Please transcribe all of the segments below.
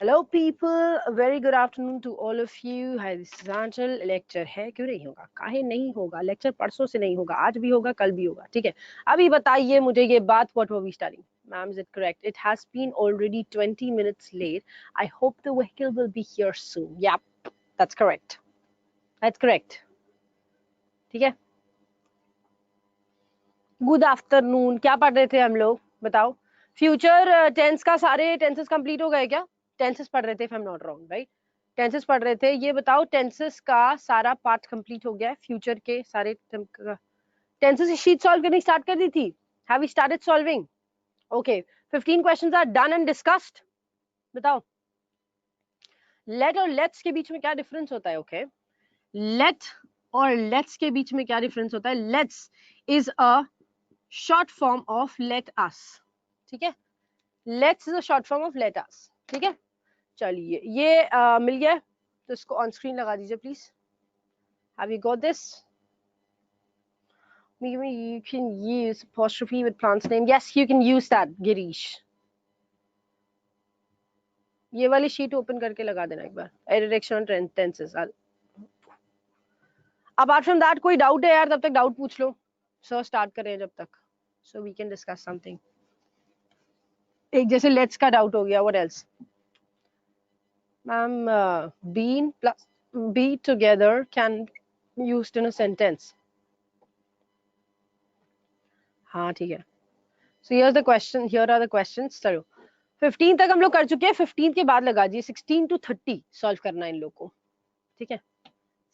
Hello people, a very good afternoon to all of you. Hi, this is Anchal. Lecture है क्यों नहीं होगा? काहे नहीं होगा? लेक्चर परसों से नहीं होगा, आज भी होगा, कल भी होगा, ठीक है? अभी बताइए मुझे ये बात. What were we studying? Ma'am, is it correct? It has been already 20 minutes late. I hope the vehicle will be here soon. Yep, that's correct. That's correct. ठीक है? Good afternoon. क्या पढ़ रहे थे हम लोग? बताओ. फ्यूचर टेंस का सारे टेंसेस कंप्लीट हो गए क्या? टेंसेस पढ़ रहे थे, if I'm not wrong, right? Tenses पढ़ रहे थे. ये बताओ टेंसेस का सारा पार्ट कंप्लीट हो गया है? फ्यूचर के सारे टेंसेस की शीट सॉल्व करनी स्टार्ट कर दी थी. Have we started solving? Okay, 15 questions are done and discussed. बताओ. लेट और लेट्स के बीच में क्या डिफरेंस होता है? ओके, लेट और लेट्स के बीच में क्या डिफरेंस होता है? Let's is a short form of let us. ठीक है, let's is a short form of let us. ठीक है, चलिए ये मिल गया, तो इसको ऑन स्क्रीन लगा दीजिए please. Have you got this? You can use apostrophe with plant's name. Yes, you can use that, Girish. ये वाली शीट ओपन करके लगा देना एक बार. Direction tenses. Apart from that कोई डाउट है यार? तब तक डाउट पूछ लो. सर स्टार्ट करें जब तक, so we can discuss something. एक जैसे लेट्स का डाउट हो गया. What else? Ma'am, been plus be together can used in a sentence. हाँ ठीक है. So here the question, here are the questions. चलो 15 तक हम लोग कर चुके हैं. 15 के बाद लगा दिए 16 to 30 सॉल्व करना है इन लोग को. ठीक है,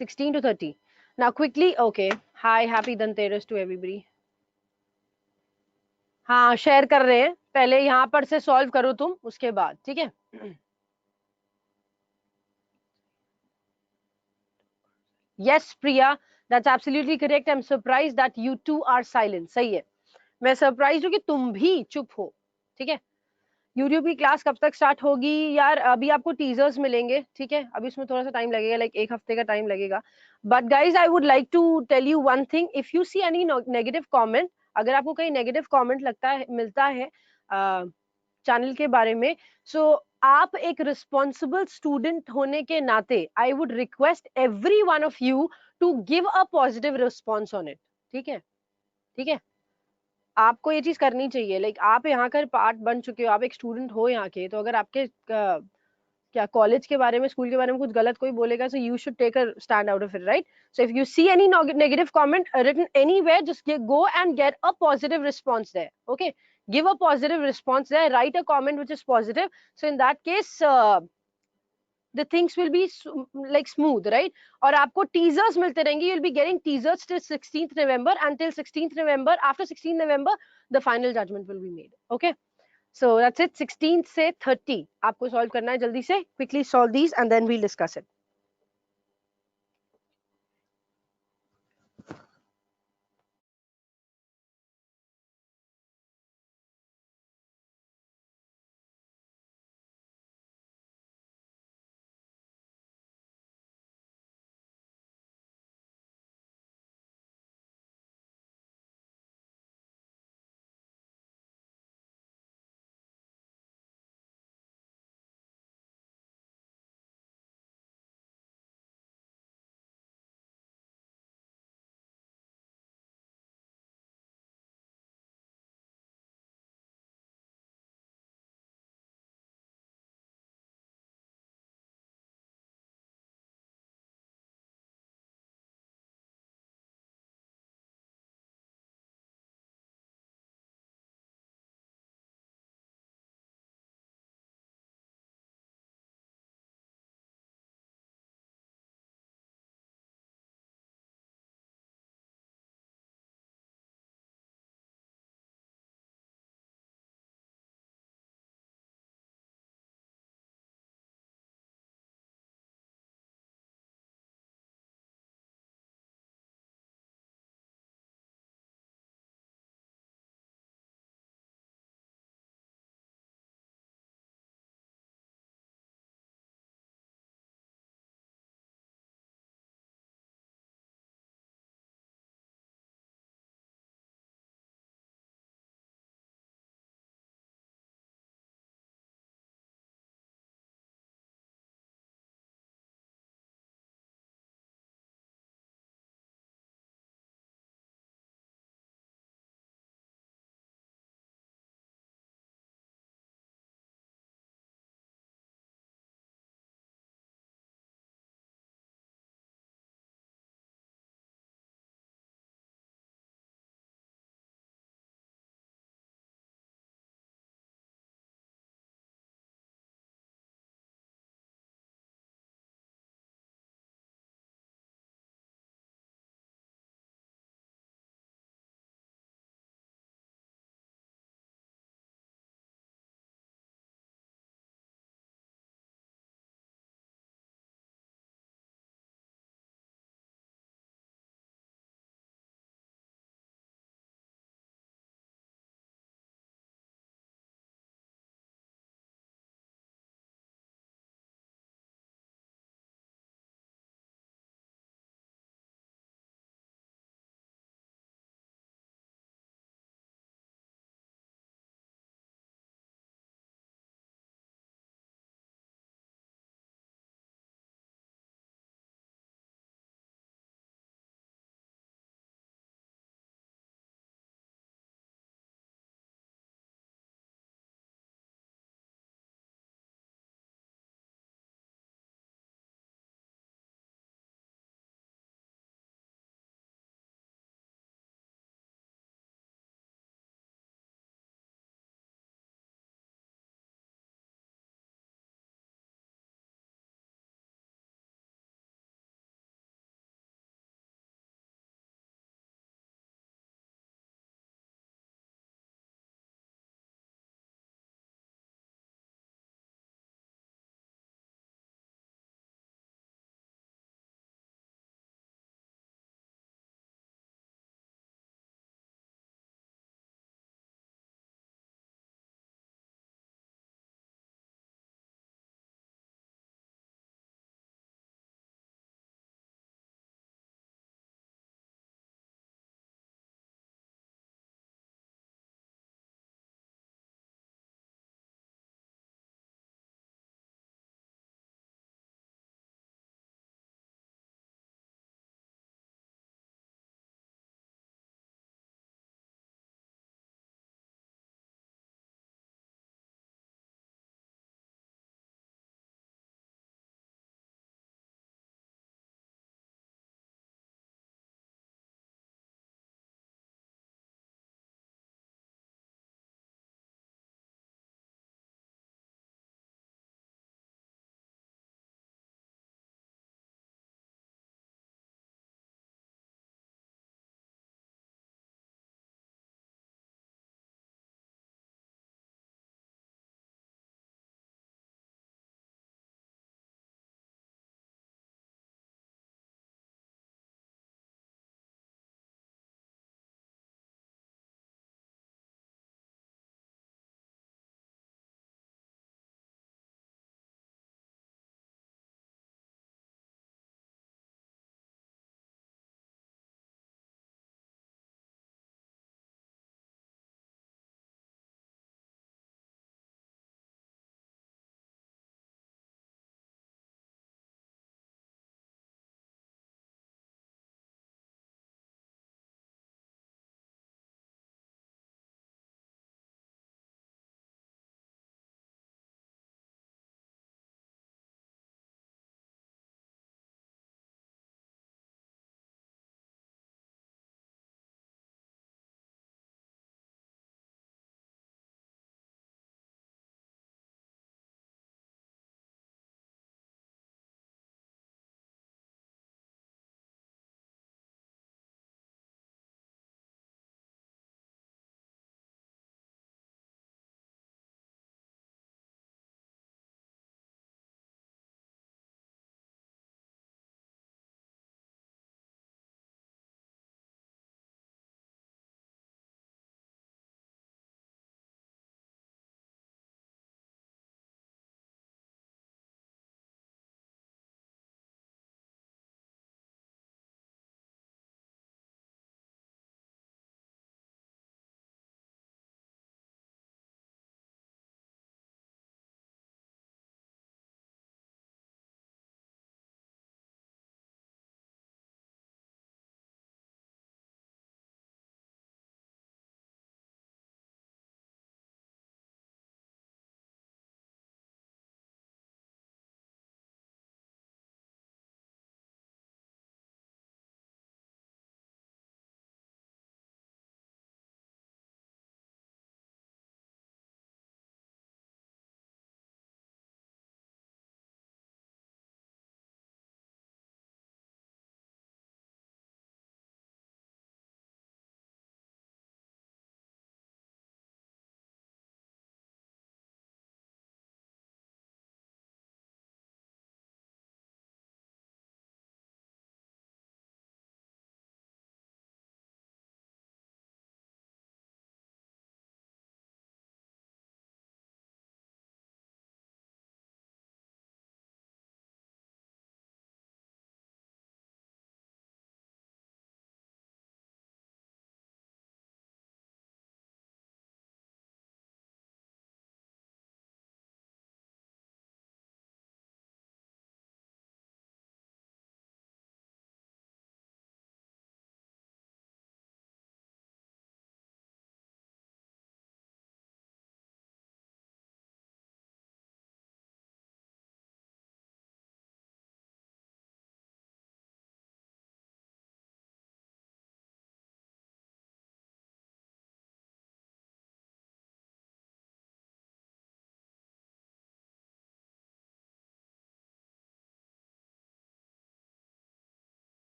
16 to 30. Now quickly. Okay, hi, happy Dhanteras to everybody. हाँ, शेयर कर रहे हैं. पहले यहाँ पर से सॉल्व करो तुम, उसके बाद. ठीक है. Yes Priya, that's absolutely correct. I am surprise that you two are silent. सही है, मैं सरप्राइज हूँ कि तुम भी चुप हो. ठीक है. यूट्यूब की क्लास कब तक स्टार्ट होगी यार? अभी आपको टीजर्स मिलेंगे. ठीक है, अभी उसमें थोड़ा सा टाइम लगेगा, लाइक एक हफ्ते का टाइम लगेगा. But guys, I would like to tell you one thing. If you see any negative comment, अगर आपको कहीं नेगेटिव कमेंट लगता है, मिलता है चैनल के बारे में, सो आप एक रिस्पॉन्सिबल स्टूडेंट होने के नाते I would request every one of you to give a positive response on it. ठीक है, ठीक है. आपको ये चीज करनी चाहिए. लाइक आप यहाँ का पार्ट बन चुके हो, आप एक स्टूडेंट हो यहाँ के, तो अगर आपके क्या कॉलेज के बारे में, स्कूल के बारे में कुछ गलत कोई बोलेगा, so you should take a stand out of it, right? So if you see any negative comment written anywhere, just go and get a positive response there. Okay, give a positive response there, write a comment which is positive. So in that case, the things will be like smooth, right? और आपको teasers मिलते रहेंगे. You'll be getting teasers till 16th November. Until 16th November, after 16th November, the final judgment will be made. Okay, so that's it. 16th से 30 आपको solve करना है. जल्दी से quickly solve these and then we'll discuss it.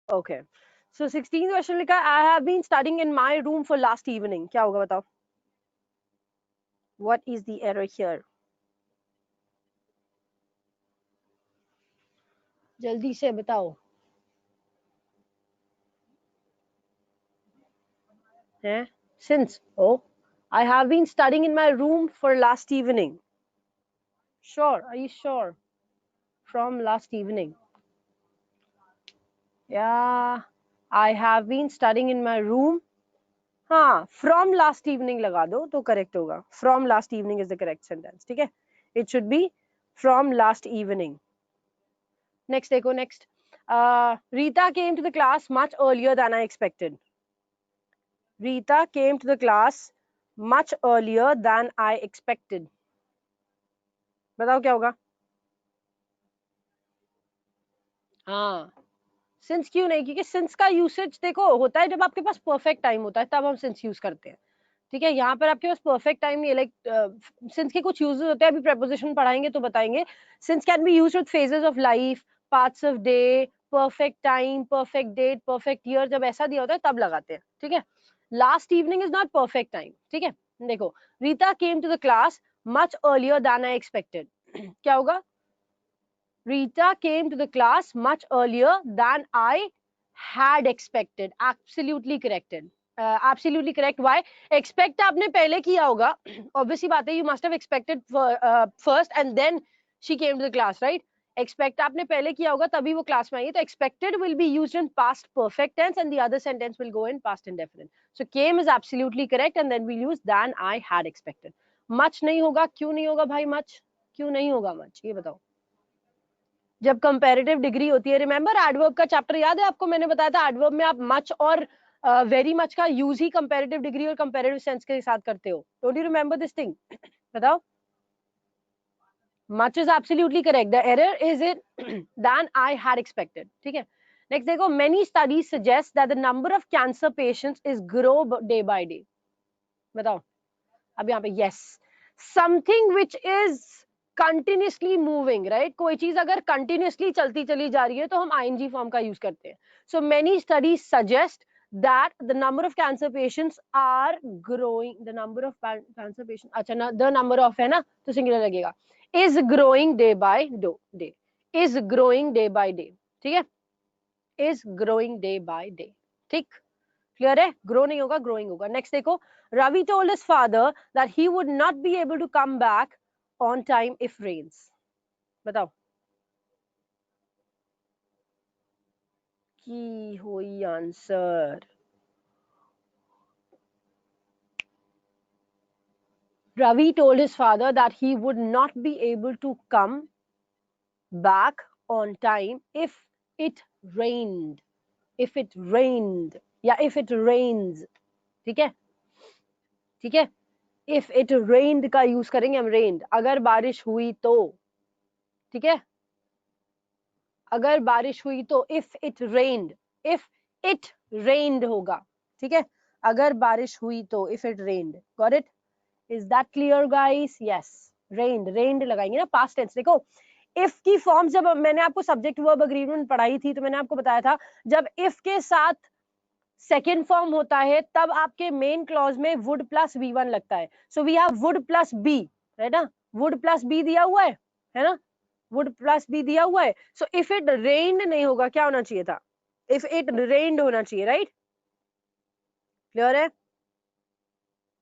Okay, so 16 question लिखा है, I have been studying in my room for last evening, क्या होगा बताओ? What is the error here? जल्दी से बताओ। है since, oh, I have been studying in my room for last evening. Sure, are you sure? From last evening. Yeah, I have been studying in my room. हाँ, from last evening लगा दो तो correct होगा. From last evening is the correct sentence. ठीक है? It should be from last evening. Next देखो, next. Rita came to the class much earlier than I expected. Rita came to the class much earlier than I expected. बताओ क्या होगा? हाँ, since क्यों नहीं? क्योंकि सिंस का यूसेज देखो होता है जब आपके पास परफेक्ट टाइम होता है, तब हम सिंस यूज करते हैं। ठीक है, यहाँ पर आपके पास परफेक्ट टाइम नहीं है। लाइक सिंस के कुछ यूजेस होते हैं, अभी प्रेपोजिशन पढ़ाएंगे तो बताएंगे। Since can be used with phases of life, parts of day, perfect time, perfect date, perfect year, जब ऐसा दिया होता है तब लगाते हैं। ठीक है, last evening is not perfect time. ठीक है, देखो, Rita came to the class much earlier than I expected, क्या होगा? Rita came to the class much earlier than I had expected. Absolutely corrected. Absolutely correct. Why? Expect आपने पहले किया होगा. Obviously बात है, you must have expected first and then she came to the class, right? Expect आपने पहले किया होगा तभी वो क्लास में आई है, तो expected will be used in past perfect tense and the other sentence will go in past indefinite. So came is absolutely correct and then we'll use than I had expected. Much नहीं होगा, क्यों नहीं होगा भाई much? क्यों नहीं होगा much? ये बताओ। जब कंपैरेटिव डिग्री होती है, रिमेंबर एडवर्ब का चैप्टर याद है आपको? मैंने बताया था एडवर्ब में आप मच और वेरी मच का यूज ही कंपैरेटिव डिग्री और कंपैरेटिव सेंस के साथ करते हो। Don't you remember this thing? बताओ। Much is absolutely correct, the error is it then I had expected. ठीक है, नेक्स्ट देखो, many studies suggest that the number of cancer patients is grow day by day. बताओ। अब यहाँ पे yes, something which is continuously moving, right? कोई चीज अगर कंटिन्यूसली चलती चली जा रही है तो हम आईएनजी फॉर्म का यूज करते हैं। So many studies suggest that the number of cancer patients are growing, the number of cancer patients, अच्छा ना, the number of है ना तो सिंगुलर लगेगा, is growing day by day, is growing day by day। ठीक है, is growing day by day। ठीक, clear है? ग्रो नहीं होगा, ग्रोइंग होगा। नेक्स्ट देखो, Ravi told his father that he would not be able to come back on time if rains. बताओ की होई answer. Ravi told his father that he would not be able to come back on time if it rained, if it rained या if it rains। ठीक है, ठीक है, if it rained का use करेंगे हम, rained अगर बारिश हुई तो। ठीक है, अगर बारिश हुई तो if it rained, if it rained होगा। ठीक है, अगर बारिश हुई तो if it rained. Got it? Is that clear guys? Yes, rained, rained लगाएंगे ना पास्ट टेंस। देखो, इफ की फॉर्म जब मैंने आपको सब्जेक्ट वर्ब अग्रीमेंट पढ़ाई थी तो मैंने आपको बताया था जब इफ के साथ सेकेंड फॉर्म होता है तब आपके मेन क्लॉज में वुड प्लस V1 लगता है। So we have would plus B, है ना? वुड प्लस बी दिया हुआ है ना? वुड प्लस बी दिया हुआ है। सो इफ इट रेन्ड नहीं होगा, क्या होना चाहिए था? इफ इट रेन्ड होना चाहिए, राइट? क्लियर है?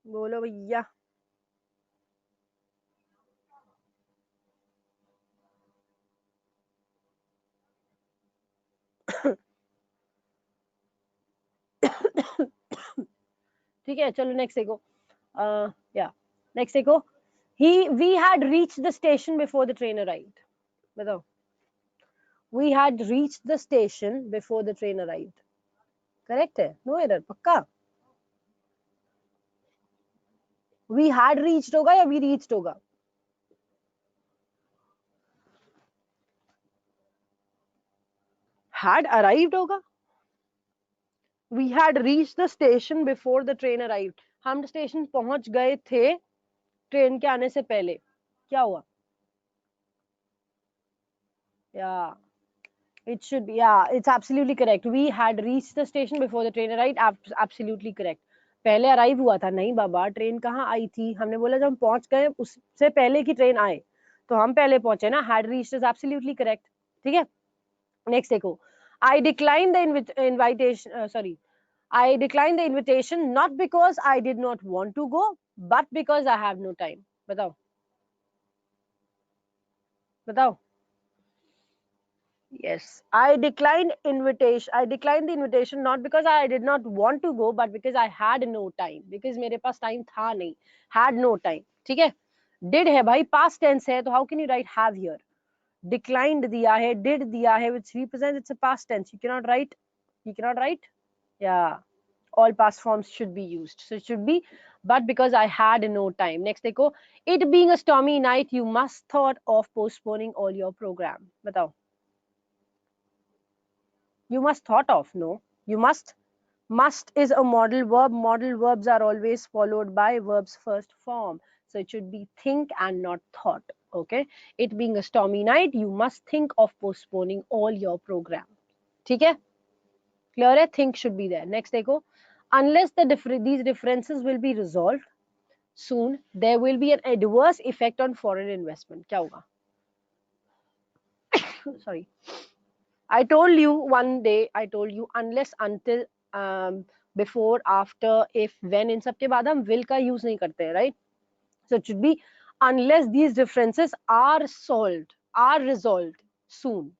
बोलो भैया। ठीक है, चलो नेक्स्ट देखो। या नेक्स्ट देखो, we had reached the station before the train arrived। बताओ, we had reached the station before the train arrived। Correct है, नो एरर, पक्का? we had reached होगा या we reached होगा? had arrived होगा। we had reached the station before the train arrived। हम station पहुंच गए थे ट्रेन के आने से पहले। क्या हुआ? या It should be, yeah, it's absolutely correct. We had reached the station before the train arrived. Absolutely correct. पहले अराइव हुआ था? नहीं बाबा, ट्रेन कहाँ आई थी? हमने बोला जब हम पहुंच गए उससे पहले की ट्रेन आए, तो हम पहले पहुंचे ना. had reached is absolutely correct. ठीक है. नेक्स्ट देखो. I declined the invitation. Sorry, I declined the invitation not because I did not want to go, but because I have no time. बताओ. बताओ. Yes, I declined invitation. I declined the invitation not because I did not want to go, but because I had no time. Because मेरे पास time था नहीं. Had no time. ठीक है. Did है भाई, past tense है, तो how can you write have here? Declined दिया है, did दिया है, which represents it's a past tense. You cannot write. You cannot write. Yeah. All past forms should be used. So it should be, but because I had no time. Next देखो. It being a stormy night, you must thought of postponing all your program. बताओ. You must thought of, no, you must. Must is a modal verb. Modal verbs are always followed by verbs first form, so it should be think and not thought. Okay, it being a stormy night, you must think of postponing all your program. ठीक है, clear है? Think should be there. Next देखो. Unless these differences will be resolved soon, there will be an adverse effect on foreign investment. क्या होगा? Sorry, I told you one day, I told you unless, until, before, after, if, when, इन सब के बाद हम will का use नहीं करते हैं, right? So it should be unless these differences are resolved soon.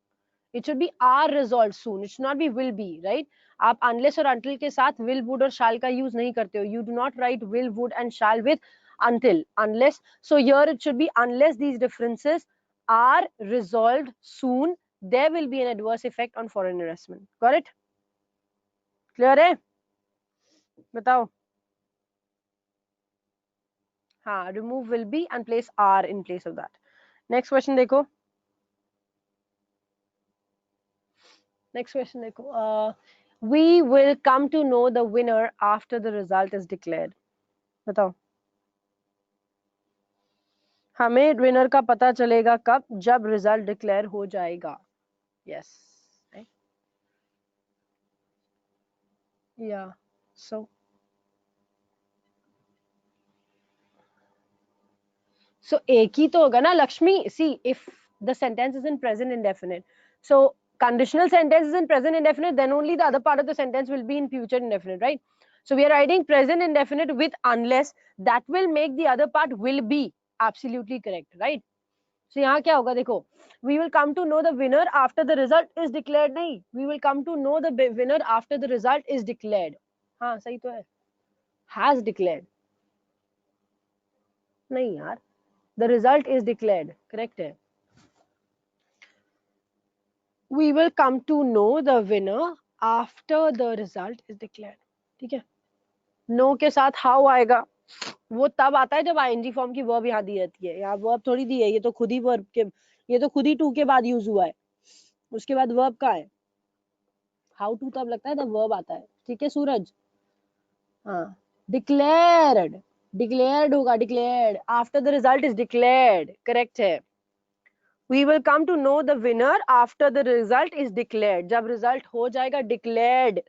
It should be are resolved soon. It should not be will be, right? आप unless और until के साथ will, would और shall का use नहीं करते हो. You do not write will, would and shall with until, unless. So here it should be unless these differences are resolved soon, there will be an adverse effect on foreign investment. Got it? Clear है? बताओ. हाँ, remove will be and place are in place of that. Next question देखो. Next question देखो. We will come to know the winner after the result is declared. बताओ. हमें winner का पता चलेगा कब? जब रिजल्ट डिक्लेयर हो जाएगा. Yes. Right? Yeah. So एक ही तो होगा ना Lakshmi. See, if the sentence is in present indefinite, so conditional sentence is in present indefinite, then only the other part of the sentence will be in future indefinite, right? So we are writing present indefinite with unless. That will make the other part will be absolutely correct, right? So यहाँ क्या होगा देखो. We will come to know the winner after the result is declared. नहीं, we will come to know the winner after the result is declared. हाँ सही तो है. Has declared. नहीं यार, the result is declared. Correct है. We will come to know the winner after the result is declared. ठीक है. No के साथ हाउ आएगा, वो तब आता है जब आईएनजी फॉर्म की वर्ब यहाँ दी रहती है. यहाँ वर्ब थोड़ी दी है, ये तो खुद ही वर्ब के, ये तो खुद ही टू के बाद यूज हुआ है. उसके बाद वर्ब का है. हाउ टू तब लगता है जब वर्ब आता है. ठीक है सूरज. हाँ, डिक्लेयर्ड. डिक्लेयर्ड होगा, declared after the result is declared. Correct है. We will come to know the winner after the result is declared. जब रिजल्ट हो जाएगा declared,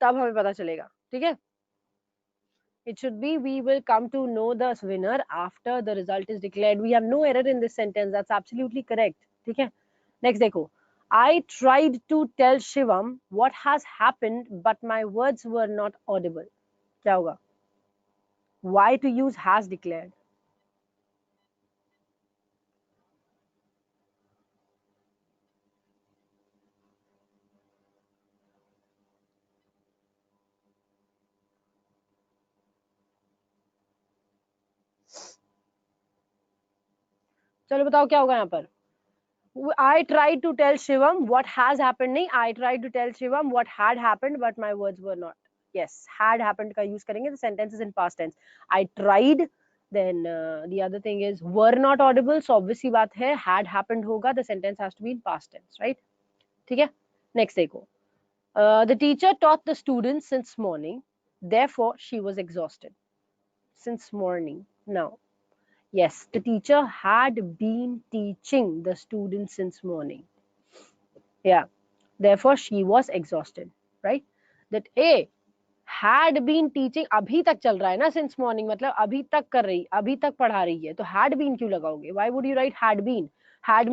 तब हमें पता चलेगा. ठीक है. It should be we will come to know the winner after the result is declared. We have no error in this sentence. That's absolutely correct. ठीक है. Next देखो. I tried to tell Shivam what has happened, but my words were not audible. क्या होगा? Why to use has declared? चलो बताओ क्या होगा यहाँ पर. I tried to tell Shivam what has happened. नहीं, I tried to tell Shivam what had happened, but my words were not. Yes, had happened का use करेंगे. The sentence is in past tense. I tried. Then the other thing is were not audible. So obviously बात है had happened होगा. The sentence has to be in past tense, right? ठीक है. Next देखो. The teacher taught the students since morning. Therefore, she was exhausted. Since morning. Now, yes, the teacher had been teaching the students since morning. Yeah, therefore she was exhausted, right? That A had been teaching, अभी तक चल रहा है ना, since morning, मतलब अभी तक कर रही, अभी तक पढ़ा रही है, तो had been क्यों लगाओगे? Why would you write had been? Had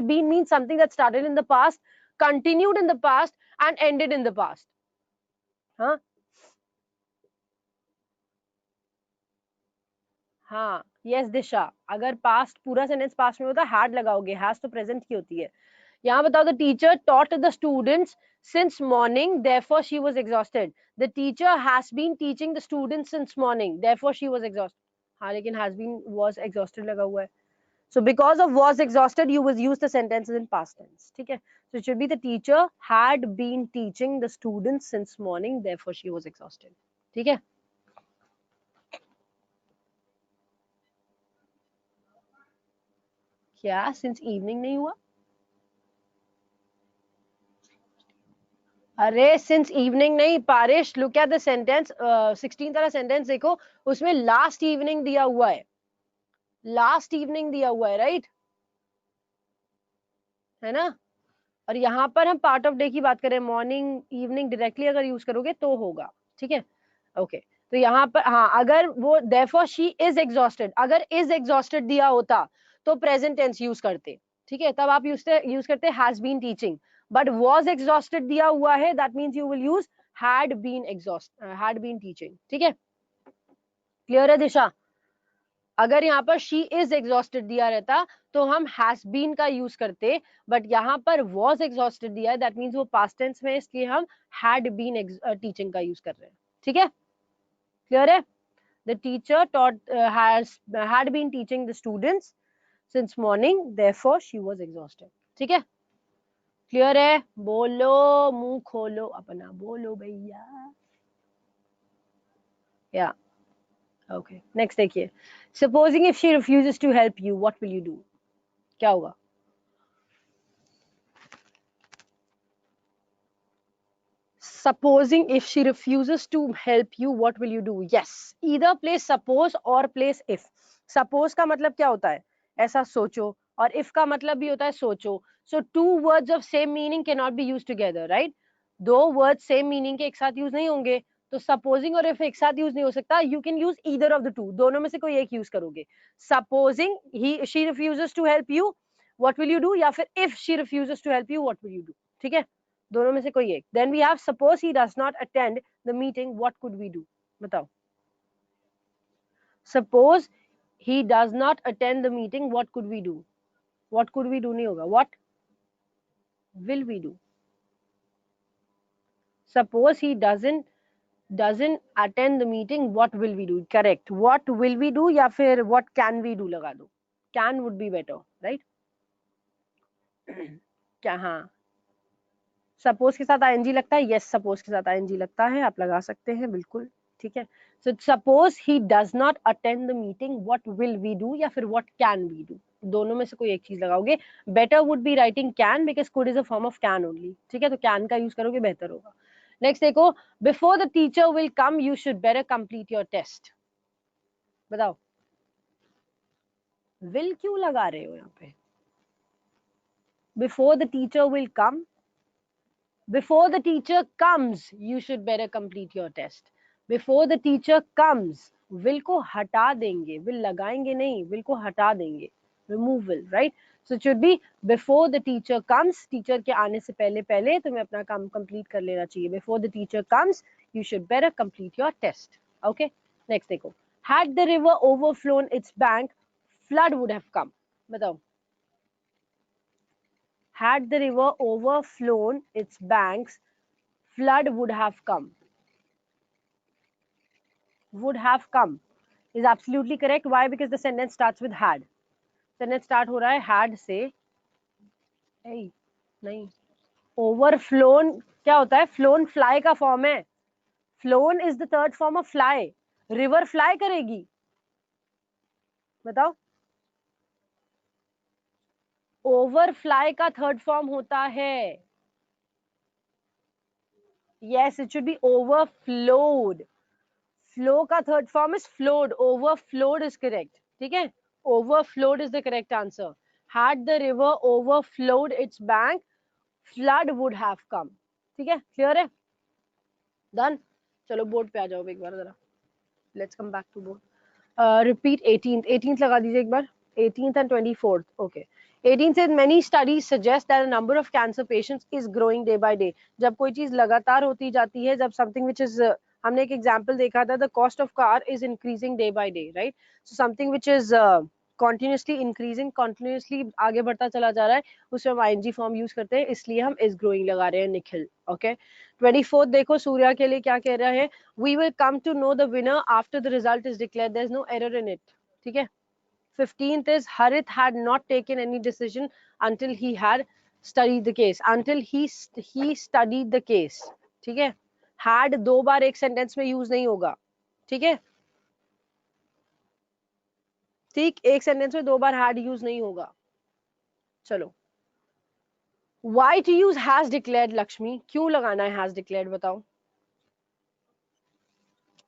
been means something that started in the past, continued in the past and ended in the past. हाँ हाँ, yes दिशा, अगर past पूरा sentence past में होता had लगाओगे, has तो present की होती है. यहाँ बताओ, the teacher taught the students since morning, therefore she was exhausted. The teacher has been teaching the students since morning, therefore she was exhausted. हाँ, लेकिन has been was exhausted लगा हुआ है. So because of was exhausted, you will use the sentences in past tense. ठीक है? So it should be the teacher had been teaching the students since morning, therefore she was exhausted. ठीक है? क्या since evening नहीं हुआ? अरे since evening नहीं पारिश, look at the sentence, 16 वाला सेंटेंस देखो, उसमें लास्ट इवनिंग दिया हुआ है, लास्ट इवनिंग दिया हुआ है, राइट? है ना? और यहाँ पर हम पार्ट ऑफ डे की बात करें, मॉर्निंग इवनिंग डायरेक्टली अगर यूज करोगे तो होगा. ठीक है? ओके, तो यहाँ पर हाँ, अगर वो therefore she is exhausted, अगर is exhausted दिया होता तो प्रेजेंट टेंस यूज करते. ठीक है? तब आप यूज करते has been teaching, but was exhausted दिया हुआ है, that means you will use had been teaching. ठीक है? क्लियर है दिशा? अगर यहाँ पर she is exhausted दिया रहता तो हम has been का यूज करते, बट यहाँ पर was exhausted दिया है, that means वो past tense में, इसलिए हम had been teaching का यूज कर रहे हैं. ठीक है? क्लियर है? The teacher had been teaching the students since morning, therefore she was exhausted. ठीक है? क्लियर है? बोलो, मुंह खोलो अपना, बोलो भैया. Yeah. Okay. Next देखिए. Supposing if she refuses to help you, what will you do? क्या होगा? Supposing if she refuses to help you, what will you do? Yes. Either place suppose or place if. Suppose का मतलब क्या होता है? ऐसा सोचो. और if का मतलब भी होता है सोचो. So two words of same meaning cannot be used together, right? दो words same meaning के एक साथ use नहीं होंगे. तो supposing और if एक साथ use नहीं हो सकता. You can use either of the two. दोनों में से कोई एक use करोगे. Supposing she refuses to help you, what will you do? या फिर if she refuses to help you, what will you do? ठीक है? दोनों में से कोई एक. Then we have suppose he does not attend the meeting, what could we do? बताओ. Suppose he does not attend the meeting, what could we do? What could we do नहीं होगा. What will we do? Suppose he doesn't attend the meeting, what will we do? Correct. What will we do या फिर what can we do लगा दो. Can would be better, right? क्या? हाँ, suppose के साथ आईएनजी लगता है. यस, सपोज के साथ आईएनजी लगता है, आप लगा सकते हैं, बिल्कुल ठीक है. So suppose he does not attend the meeting, what will we do या फिर व्हाट कैन वी डू, दोनों में से कोई एक चीज लगाओगे. Better would be writing can, because could is a form of can only. ठीक है? तो कैन का यूज करोगे, बेहतर होगा. नेक्स्ट देखो, before the teacher will come you should better complete your test. बताओ, विल क्यों लगा रहे हो यहाँ पे? Before the teacher will come, before the teacher comes you should better complete your test. Before the teacher comes, will को हटा देंगे, will लगाएंगे नहीं, will को हटा देंगे, removal, right? So it should be before the teacher comes. teacher के आने से पहले पहले तुम्हें अपना काम complete कर लेना चाहिए. Before the teacher comes you should better complete your test. Okay, next देखो, had the river overflown its bank, flood would have come. बताओ, had the river overflown its banks, flood would have come. Would have come is absolutely correct. Why? Because the sentence starts with had. Sentence start हो रहा है had से. नहीं, overflown क्या होता है? flown fly का फॉर्म है. flown is the third form of fly. river fly करेगी? बताओ. overfly का थर्ड फॉर्म होता है. yes, it should be overflowed. flow का third form is flowed. overflowed is correct. ठीक है? overflowed is the correct answer. Had the river overflowed its bank, flood would have come. ठीक है, clear है, done. चलो board पे आ जाओ एक बार जरा, let's come back to board. Repeat 18th लगा दीजिए एक बार, 18th and 24th, okay. 18 says many studies suggest that the number of cancer patients is growing day by day. जब कोई चीज लगातार होती जाती है, जब something which is हमने एक एग्जांपल देखा था, the cost of car is increasing day by day, right? So something which is continuously increasing, continuously आगे बढ़ता चला जा रहा है, उसमें हम ing फॉर्म यूज करते हैं, इसलिए हम is growing लगा रहे हैं, निखिल। ओके, 24th देखो सूर्या के लिए क्या कह रहा है, we will come to know the winner after the result is declared, there is no error in it। ठीक है, 15th is Harith had not taken any decision until he had studied the case, until he studied the case। ठीक है, had दो बार एक sentence में use नहीं होगा। ठीक है, ठीक, एक सेंटेंस में दो बार had यूज नहीं होगा। चलो, why to use has declared, Lakshmi क्यों लगाना है has declared, बताओ।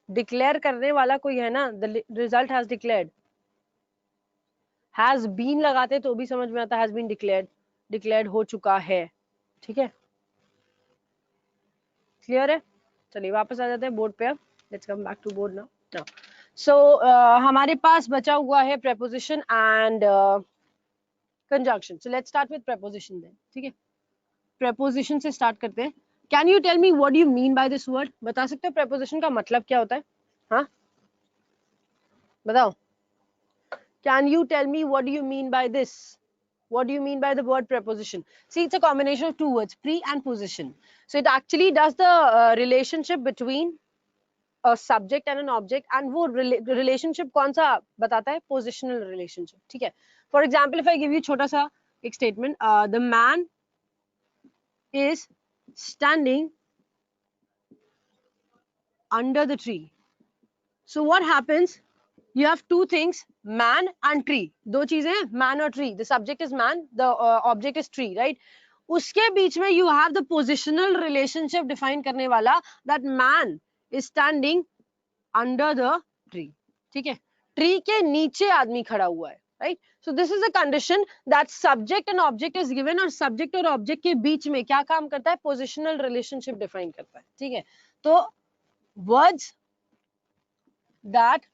डिक्लेयर करने वाला कोई है ना, the result has declared. Has been लगाते तो भी समझ में आता, हैज बीन डिक्लेयर्ड, डिक्लेयर्ड हो चुका है। ठीक है, क्लियर है। चलिए वापस आ जाते हैं बोर्ड पे अब, let's come back to board now. Now so हमारे पास बचा हुआ है preposition and conjunction, so let's start with preposition then। ठीक है, preposition से स्टार्ट करते हैं। Can you tell me what you mean by this word, बता सकते हो preposition का मतलब क्या होता है? हाँ बताओ, can you tell me what do you mean by this? What do you mean by the word preposition? See, it's a combination of two words, pre and position. So it actually does the relationship between a subject and an object, and वो relationship कौन सा बताता है? Positional relationship। ठीक है, for example, if I give you छोटा सा एक statement, the man is standing under the tree। So what happens? You have two things, man and tree, दो चीजें हैं, man और tree। The subject is man, the object is tree, right? उसके बीच में you have the positional relationship define करने वाला, that man is standing under the tree। ठीक है, tree के नीचे आदमी खड़ा हुआ है, right? So this is a condition that subject and object is given, और subject और object के बीच में क्या काम करता है? Positional relationship define करता है। ठीक है, तो words that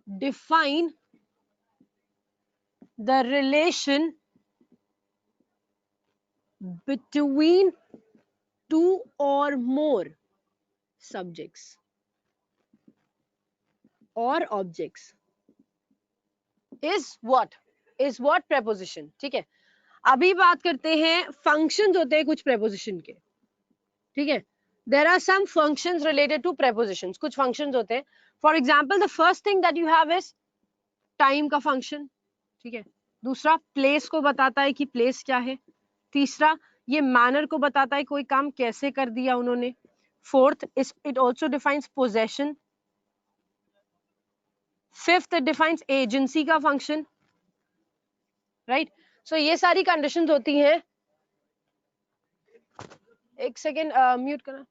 define the relation between two or more subjects or objects is what preposition। ठीक है, अभी बात करते हैं functions होते हैं कुछ preposition के। ठीक है, there are some functions related to prepositions, कुछ functions होते हैं। For example, the first thing that you have is time का function। ठीक है, दूसरा place को बताता है कि place क्या है। तीसरा ये manner को बताता है कोई काम कैसे कर दिया उन्होंने। Fourth is it also defines possession। Fifth it defines agency का function, right? So ये सारी conditions होती हैं। एक सेकेंड म्यूट करना।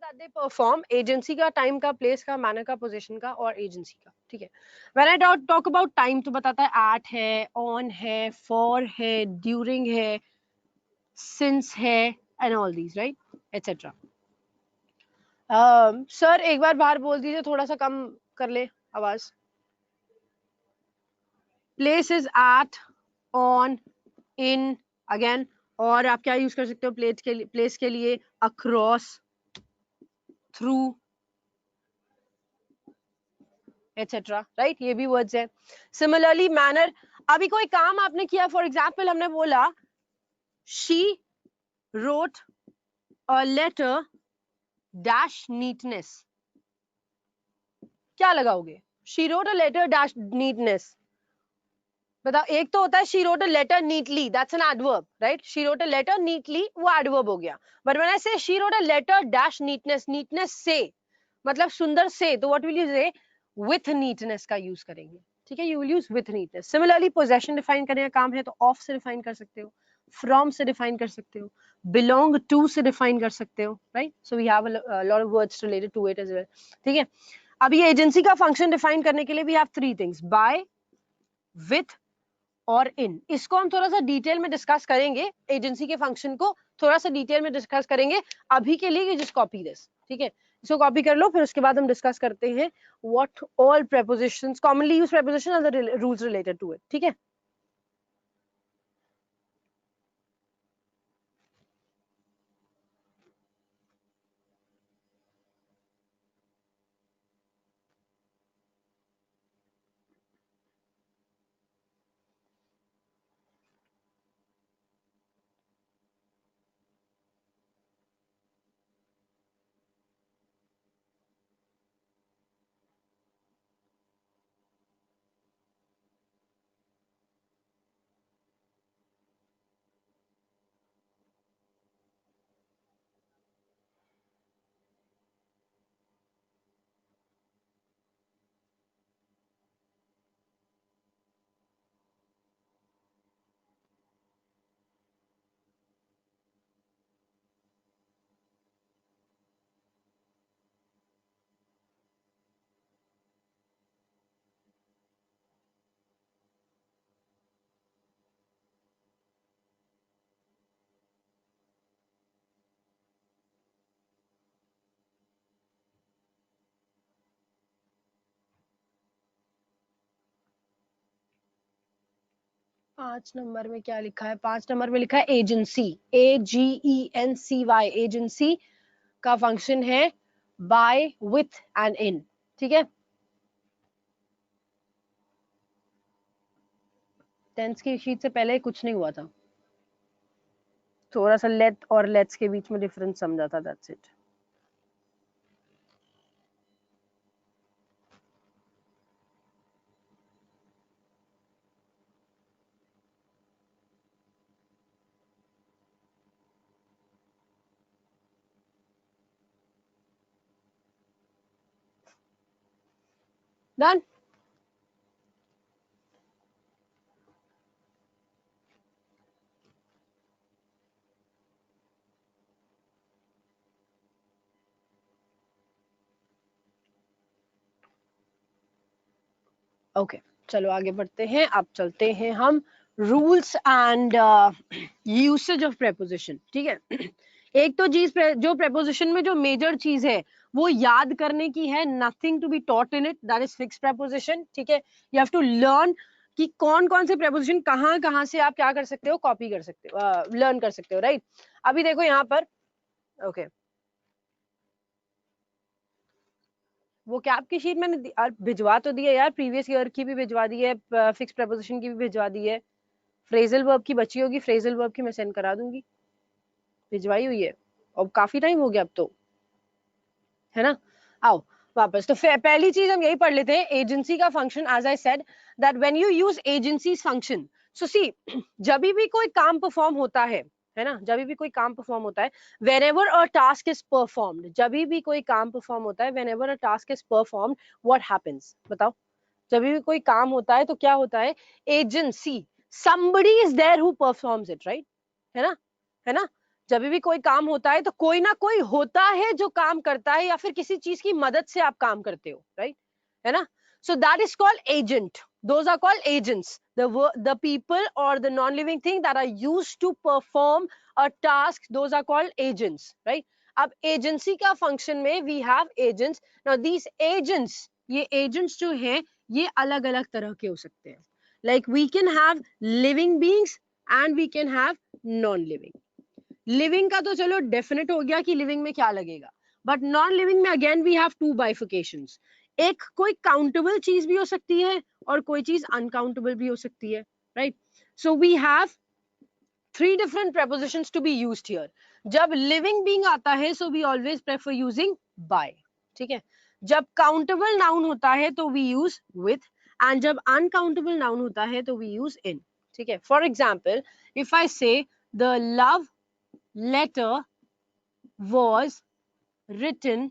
that they perform, agency का, time का, place का, manner का, position का और agency का। ठीक है, when I talk about time तो बताता है at है, on है, for है, during है, since है, and all these, right, etc. Sir एक बार बाहर बोल दीजिए, थोड़ा सा कम कर ले आवाज। place is at, on, in, again, और आप क्या यूज कर सकते हो place के लिए? across, through, etc, right? ये भी वर्ड्स है। सिमिलरली मैनर, अभी कोई काम आपने किया, फॉर एग्जाम्पल हमने बोला she wrote a letter dash neatness, क्या लगाओगे? she wrote a letter dash neatness, बताओ। एक तो होता है she wrote a letter neatly, that's an adverb, right? she wrote a letter neatly, वो adverb हो गया। but when I say she wrote a letter dash neatness, neatness से मतलब सुंदर से, तो what will you say? with neatness का use करेंगे। ठीक है, you will use with neatness। similarly possession define करने का काम है तो of से define कर सकते हो। फ्रॉम से डिफाइन कर सकते हो, बिलोंग टू से डिफाइन कर सकते हो, right? So we have a lot of words related to it as well, ठीक है? अब ये एजेंसी का फंक्शन डिफाइन करने के लिए we have three things, by, with और इन। इसको हम थोड़ा सा डिटेल में डिस्कस करेंगे, एजेंसी के फंक्शन को थोड़ा सा डिटेल में डिस्कस करेंगे। अभी के लिए जस्ट कॉपी दिस, ठीक है? इसको कॉपी कर लो, फिर उसके बाद हम डिस्कस करते हैं what all prepositions, commonly used preposition and the rules related to it, ठीक है? पांच नंबर में क्या लिखा है? पांच नंबर में लिखा है एजेंसी, AGENCY, एजेंसी का फंक्शन है बाय, विथ एंड इन, ठीक है? टेंस की शीट से पहले कुछ नहीं हुआ था, थोड़ा सा लेट और लेट्स के बीच में डिफरेंस समझा था, दैट्स इट। डन। ओके, चलो आगे बढ़ते हैं। अब चलते हैं हम rules and usage of preposition, ठीक है? एक तो चीज जो प्रेपोजिशन में जो मेजर चीज है वो याद करने की है, nothing to be taught in it, that is fix preposition, ठीक है? यू हैव टू लर्न कि कौन कौन से प्रेपोजिशन कहाँ कहाँ से आप क्या कर सकते हो, कॉपी कर सकते हो, लर्न कर सकते हो, राइट? अभी देखो यहाँ पर, ओके, वो कैप की शीट मैंने भिजवा तो दी है यार, प्रीवियस ईयर की भी भिजवा दी है, फिक्स प्रेपोजिशन की भी भिजवा दी है, फ्रेजल वर्ब की बची होगी, फ्रेजल वर्ब की मैं सेंड करा दूंगी, भिजवाई हुई है, और काफी टाइम हो गया अब तो, है ना? आओ वापस, तो पहली चीज हम यही पढ़ लेते हैं, एजेंसी का function, as I said that when you use agencies function, so see, जब भी कोई काम परफॉर्म होता है ना, जब भी कोई काम परफॉर्म होता है, whenever a task is performed, जब भी कोई काम परफॉर्म होता है, whenever a task is performed, what happens, बताओ? जब भी कोई काम होता है तो क्या होता है? Agency, somebody is there who performs it, right? है ना? है ना? जब भी कोई काम होता है तो कोई ना कोई होता है जो काम करता है, या फिर किसी चीज की मदद से आप काम करते हो, राइट? है ना? So that is called agent. Those are called agents. The people or the non-living thing that are used to perform a task, those are called agents, right? अब एजेंसी का फंक्शन में we have agents. Now these agents, ये agents जो हैं ये अलग अलग तरह के हो सकते हैं, like we can have living beings and we can have non-living. Living का तो चलो डेफिनेट हो गया कि लिविंग में क्या लगेगा, बट नॉन लिविंग में अगेन वी हैव टू बाइफिकेशंस। एक कोई काउंटेबल चीज भी हो सकती है और कोई चीज अनकाउंटेबल भी हो सकती है, right? So we have three different prepositions to be used here. जब लिविंग बीइंग आता है so we always prefer using by, ठीक है? जब काउंटेबल नाउन होता है तो वी यूज विथ, एंड जब अनकाउंटेबल नाउन होता है तो वी यूज इन, ठीक है? फॉर एग्जाम्पल, इफ आई से the love letter was written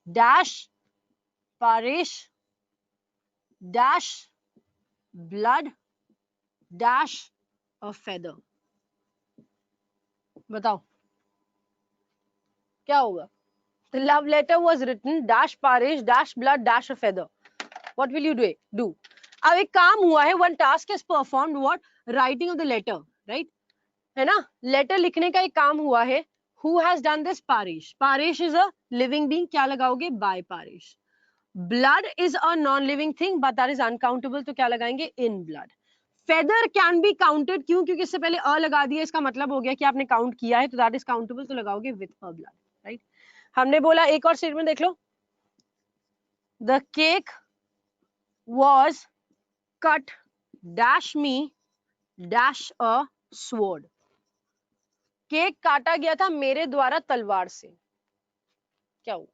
dash Paresh dash blood dash a feather, बताओ क्या होगा? The love letter was written dash Parish dash blood dash a feather. What will you do? अब एक काम हुआ है, one task is performed, what? Writing of the letter, right? है ना, लेटर लिखने का एक काम हुआ है. Who has done this? Parish. Parish is a living being. क्या लगाओगे? By Parish. Blood is a non-living thing, but that is uncountable. तो क्या लगाएंगे? In blood. Feather can be counted. क्यों? क्योंकि इससे पहले अ लगा दिया, इसका मतलब हो गया कि आपने काउंट किया है, तो that is countable. तो लगाओगे with a blood, right? हमने बोला एक और स्टेटमेंट देख लो. The cake was cut dash me dash a sword. Cake काटा गया था मेरे द्वारा तलवार से. क्या हुआ?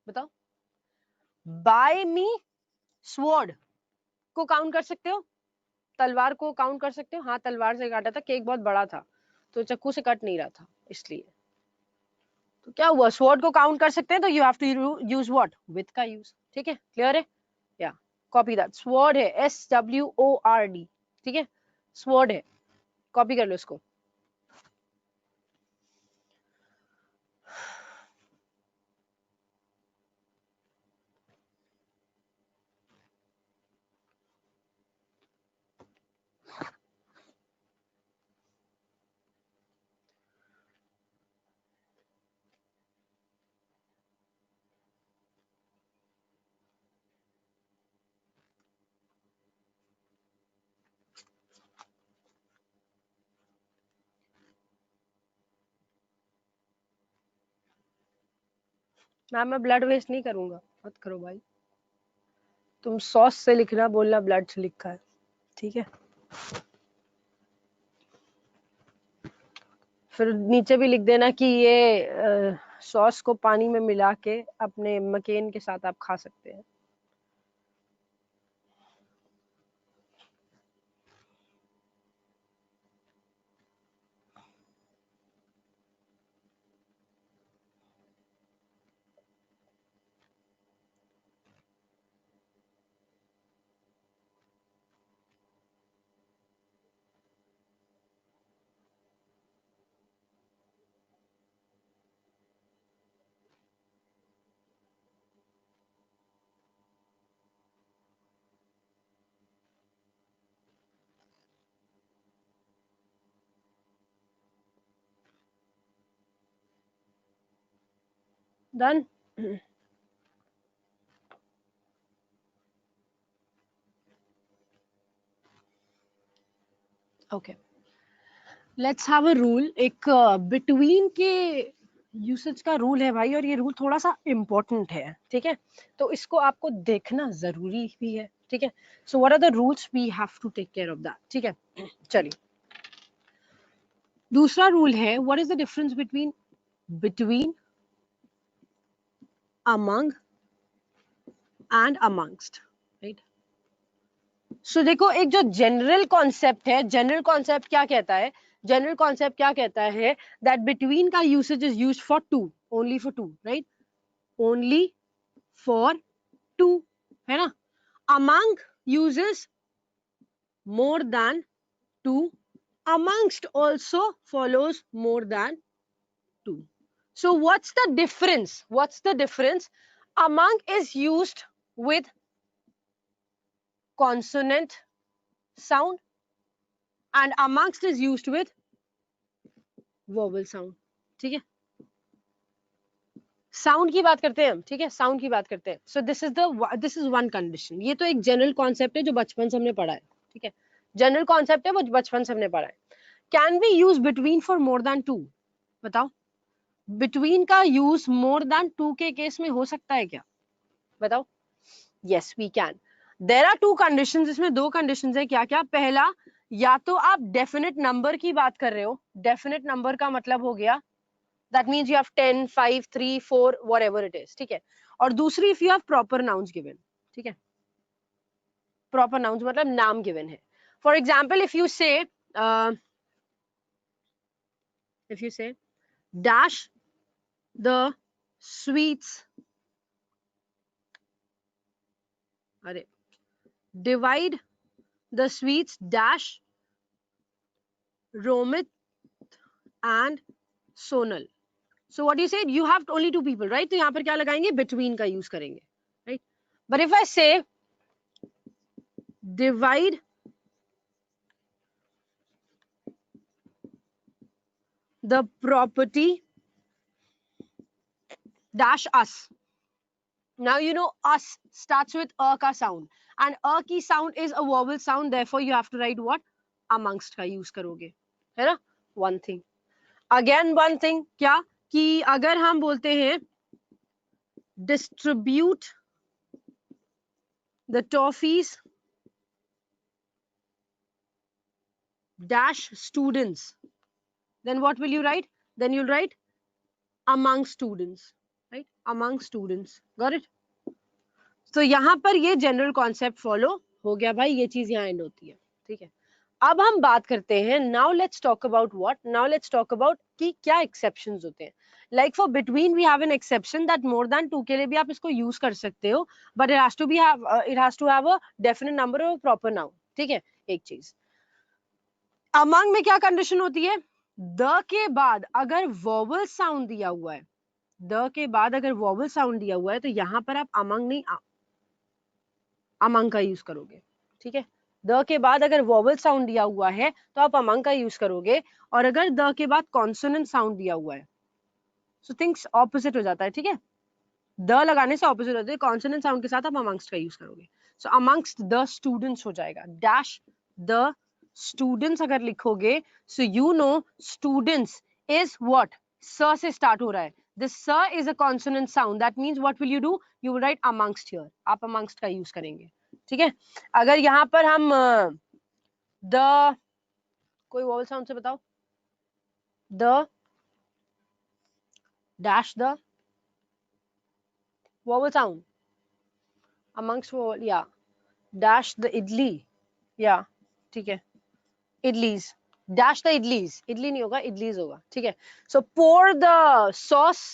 बताओ. बाय मी स्वॉर्ड को काउंट कर सकते हो, तलवार को काउंट कर सकते हो. हाँ, तलवार से काटा था, केक बहुत बड़ा था तो चाकू से कट नहीं रहा था इसलिए. तो क्या हुआ? स्वॉर्ड को काउंट कर सकते हैं, तो you have to use what? With का यूज. ठीक है, क्लियर है? या कॉपी दैट. स्वॉर्ड है SWORD. ठीक है, स्वॉर्ड है, कॉपी कर लो इसको. मैम मैं ब्लड वेस्ट नहीं करूंगा, मत करो भाई. तुम सॉस से लिखना, बोलना ब्लड से लिखा है. ठीक है, फिर नीचे भी लिख देना कि ये सॉस को पानी में मिला के अपने मकेन के साथ आप खा सकते हैं. Done. Okay, let's have a rule. एक बिटवीन के यूसेज का रूल है भाई, और ये रूल थोड़ा सा इम्पोर्टेंट है. ठीक है, तो इसको आपको देखना जरूरी भी है. ठीक है, so what are the rules, we have to take care of that. ठीक है, चलिए. दूसरा रूल है, what is the difference between between, among and amongst, right? So देखो, एक जो जनरल कॉन्सेप्ट है, जनरल कॉन्सेप्ट क्या कहता है? जनरल कॉन्सेप्ट क्या कहता है? दैट बिटवीन का usage is used for two, only for two, right? Only for two, है ना? Among uses more than two. Amongst also follows more than two. So what's the difference? What's the difference? Among is used with consonant sound and amongst is used with vowel sound. ठीक है, sound की बात करते हैं हम. ठीक है, sound की बात करते हैं. So this is one condition. ये तो एक जनरल कॉन्सेप्ट है जो बचपन से हमने पढ़ा है. ठीक है, जनरल कॉन्सेप्ट है, वो बचपन से हमने पढ़ा है. Can we use between for more than two? बताओ, बिटवीन का यूज मोर देन टू के केस में हो सकता है क्या? बताओ. Yes we can. There are two conditions. इसमें दो कंडीशंस है. क्या क्या? पहला, या तो आप डेफिनेट नंबर की बात कर रहे हो. डेफिनेट नंबर का मतलब हो गया that means you have 10 5 3 4 whatever it is. ठीक है, और दूसरी if you have proper nouns given. ठीक है, proper nouns मतलब नाम given है. For example, if you say dash the sweets, अरे, divide the sweets dash Romit and Sonal. So what you said, you have only 2 people, right? तो यहाँ पर क्या लगाएंगे? Between का use करेंगे, right? But if I say divide the property dash us. Now you know us starts with a ka sound, and a की sound is a vowel sound. Therefore you have to write what? Amongst का use करोगे, है ना? One thing. Again one thing क्या कि अगर हम बोलते हैं distribute the toffees dash students, then what will you write? Then you'll write among students, right? Among students. Got it? तो यहाँ पर ये जनरल कॉन्सेप्ट फॉलो हो गया भाई, ये चीज यहाँ एंड होती है, ठीक है? अब हम बात करते हैं, now let's talk about what, now let's talk about कि क्या एक्सेप्शंस होते हैं. Like for between we have an exception that more than 2 के लिए भी आप इसको यूज कर सकते हो, but it has to have a definite number of proper noun, ठीक है? एक चीज अमंग में क्या कंडीशन होती है? द के बाद अगर वोवल साउंड दिया हुआ है, द के बाद अगर वोवल साउंड दिया हुआ है तो यहाँ पर आप अमंग नहीं अमंग का यूज करोगे, ठीक है? द के बाद अगर वोवल साउंड दिया हुआ है तो आप अमंग का यूज करोगे, और अगर द के बाद कॉन्सोनेंट साउंड दिया हुआ है सो थिंग्स ऑपोजिट हो जाता है, ठीक है? द लगाने से ऑपोजिट होता है, कॉन्सोनेंट साउंड के साथ आप अमंगस्ट का यूज करोगे. सो अमंगस्ट द स्टूडेंट्स हो जाएगा, डैश द स्टूडेंट्स अगर लिखोगे so you know students is what? स से स्टार्ट हो रहा है. दिस स is a consonant sound, that means what will you do? You will write amongst here, आप अमंगस्ट का यूज करेंगे, ठीक है? अगर यहाँ पर हम द कोई वोवल साउंड से बताओ, the dash the vowel sound amongst vowel, yeah, dash the idli, yeah, ठीक है? idlis, dash the idlis, idli नहीं होगा, idlis होगा, ठीक है? so pour the sauce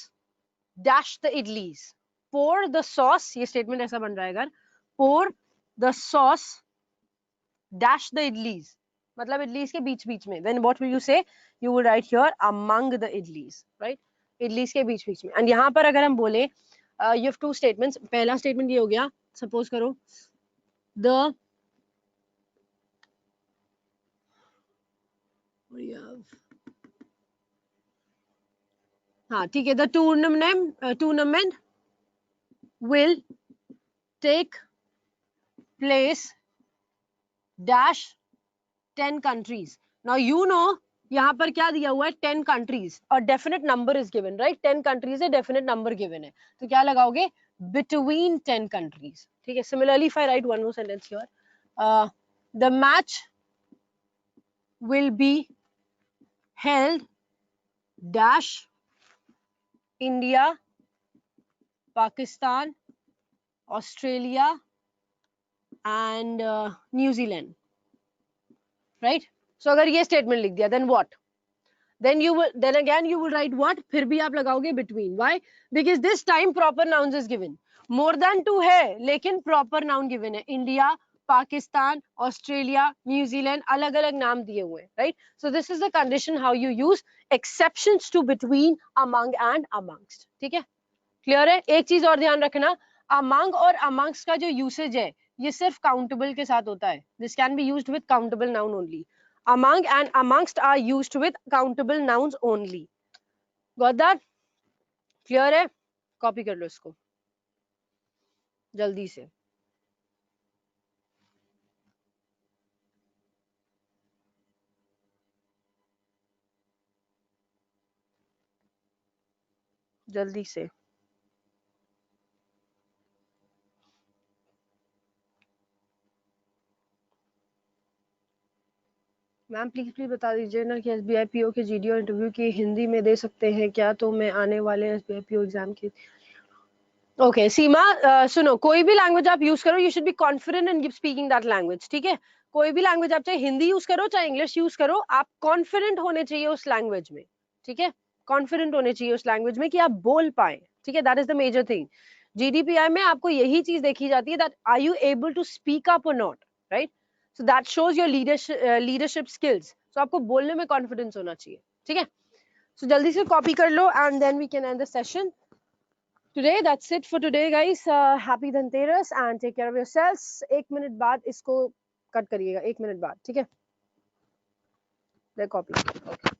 dash the idlis, pour the sauce, ये statement ऐसा बन रहा है, अगर pour the sauce dash the idlis मतलब idlis के बीच बीच में, then what will you say? you will write here among the idlis, right? idlis के बीच बीच में. and यहाँ पर अगर हम बोले you have two statements, पहला statement ये हो गया, suppose करो the हाँ ठीक है, the tournament will take place dash 10 countries. now you know यहाँ पर क्या दिया हुआ है? 10 countries, और definite number is given, right? 10 countries है, definite number given है, तो क्या लगाओगे? between 10 countries, ठीक है? similarly if I write one more sentence here, the match will be held dash India, Pakistan, Australia and New Zealand, right? so अगर ये statement लिख दिया, then what? then again you will write what? फिर भी आप लगाओगे between. why? because this time proper nouns is given. more than 2 है लेकिन proper noun given है. India, Pakistan, Australia, New Zealand अलग अलग नाम दिए हुए हैं, right? so this is the condition how you use exceptions to between, among and amongst, ठीक है? क्लियर है? एक चीज और ध्यान रखना, among और amongst का जो यूसेज है ये सिर्फ काउंटेबल के साथ होता है. This can be used with countable noun only. among and amongst are used with countable nouns only. got that? Clear है? कॉपी कर लो इसको जल्दी से. जल्दी से. मैम प्लीज बता दीजिए ना कि SBI PO के GDO इंटरव्यू की हिंदी में दे सकते हैं क्या? तो मैं आने वाले SBI PO एग्जाम की. ओके सीमा, सुनो, कोई भी लैंग्वेज आप यूज करो, you should be confident in speaking that language, ठीक है? कोई भी लैंग्वेज आप चाहे हिंदी यूज करो चाहे इंग्लिश यूज करो, आप कॉन्फिडेंट होने चाहिए उस लैंग्वेज में, ठीक है? कॉन्फिडेंट होने चाहिए उस लैंग्वेज में कि आप बोल पाए, ठीक है? That is the major thing. GDPI में आपको यही चीज देखी जाती है, that are you able to speak up और not, right? so that shows your leadership skills. So आपको बोलने में कॉन्फिडेंस होना चाहिए, ठीक है। सो जल्दी से कॉपी कर लो and then we can end the session today. That's it for today guys. Happy Dhanteras and take care of yourselves. 1 minute बाद इसको कट करिएगा, 1 मिनट बाद, ठीक है। ले कॉपी, ओके।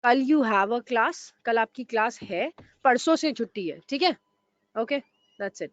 कल यू हैव अ क्लास, कल आपकी क्लास है, परसों से छुट्टी है, ठीक है। Okay, that's it.